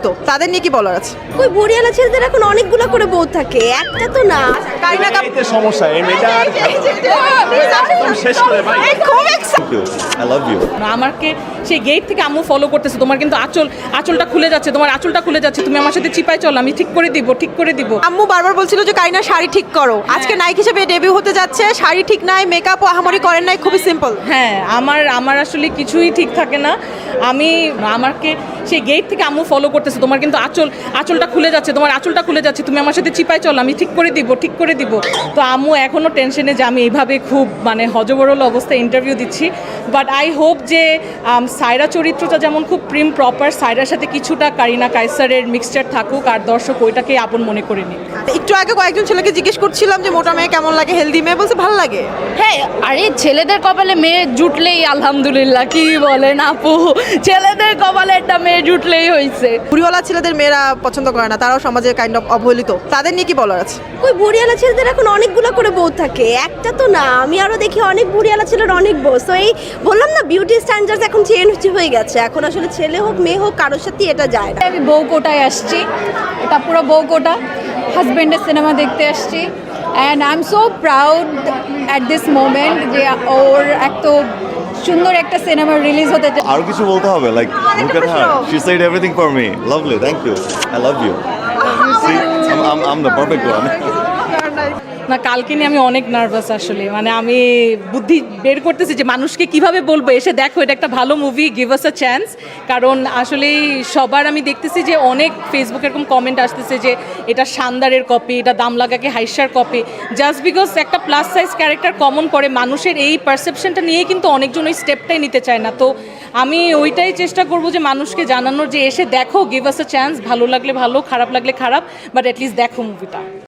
তো তাদের নিয়ে কি বলার আছে? ওই বরিয়ালা ছেলেদের এখন অনেকগুলো করে বউ থাকে, একটা তো না। কারিনা কাপুর এতে সমস্যা এই মেয়েটা একদম শেষ করে ভাই। I love you. আমাকে সেই গেট থেকে আম্মু ফলো করতেছে, তোমার কিন্তু আঁচলটা খুলে যাচ্ছে, তোমার আঁচলটা খুলে যাচ্ছে, তুমি আমার সাথে চিপায় চলো, আমি ঠিক করে দিব। আম্মু বারবার বলছিল যে কারিনা শাড়ি ঠিক করো, আজকে নায়ক হিসেবে ডেবিউ হতে যাচ্ছে, শাড়ি ঠিক নাই, মেকআপ আহামরি করেন নাই, খুবই সিম্পল। হ্যাঁ, আমার আসলে কিছুই ঠিক থাকে না। আমাকে সেই গেট থেকে আম্মু ফলো করতেছে, তোমার কিন্তু আঁচলটা খুলে যাচ্ছে, তোমার আঁচলটা খুলে যাচ্ছে, তুমি আমার সাথে চিপায় চলো, আমি ঠিক করে দিব। তো আম্মু এখনও টেনশনে যে আমি এইভাবে খুব মানে হজবরল অবস্থায় ইন্টারভিউ দিচ্ছি। বাট আই হোপ যে সায়রা চরিত্রটা যেমন খুব প্রিম প্রপার, সায়রার সাথে কিছুটা কারিনা কায়সারের মিক্সচার থাকুক, আর দর্শক ওইটাকে আপন মনে করে নিক। একটু আগে কয়েকজন ছেলেকে জিজ্ঞেস করছিলাম যে মোটা মেয়ে কেমন লাগে, হেলদি মেয়ে, বলছে ভালো লাগে। হ্যাঁ, আরে ছেলেদের কপালে মেয়ে জুটলেই আলহামদুলিল্লাহ, কি বলেন আপু, ছেলেদের কপালে একটা মেয়ে জুটলেই হয়েছে। বুড়িওয়ালা ছেলেদের মেয়েরা পছন্দ করে না, তারাও সমাজে কাইন্ড অফ অবহেলিত, তাদের নিয়ে কি বলার আছে? ওই বরিয়ালা ছেলেদের এখন অনেকগুলো করে বউ থাকে, একটা তো না। আমি আরো দেখি অনেক বরিয়ালা ছেলের অনেক বউ। তো এই বললাম না, বিউটি স্ট্যান্ডার্ডস এখন চেঞ্জ হয়ে গেছে। এখন আসলে ছেলে হোক মেয়ে হোক কারোর সাথে এটা যায় না। আমি বউকোটায় আসছি, এটা পুরো বউকোটা, হাজব্যান্ডের সিনেমা দেখতে আসছি। And I am so proud at this moment যে ওর এত সুন্দর একটা সিনেমা রিলিজ হতে যায়। আরো কিছু বলতে হবে, like look at her, she said everything for me, lovely, thank you, I love you. See, I'm the perfect one. না, কালকে নিয়ে আমি অনেক নার্ভাস আসলে, মানে আমি বুদ্ধি বের করতেছি যে মানুষকে কিভাবে বলবো, এসে দেখো এটা একটা ভালো movie, give us a chance. কারণ আসলেই সবার আমি দেখতেছি যে অনেক ফেসবুকে এরকম কমেন্ট আসতেছে যে এটা শানদারের কপি, এটা দাম লাগাকে হাইসার কপি, জাস্ট বিকজ একটা প্লাস সাইজ ক্যারেক্টার কমন করে মানুষের এই পারসেপশনটা নিয়ে কিন্তু অনেকজন ওই স্টেপটাই নিতে চায় না। তো আমি ওইটাই চেষ্টা করব যে মানুষকে জানানোর যে এসে দেখো, গিভ আস আ চান্স, ভালো লাগলে ভালো, খারাপ লাগলে খারাপ, বাট অ্যাটলিস্ট দেখো মুভিটা।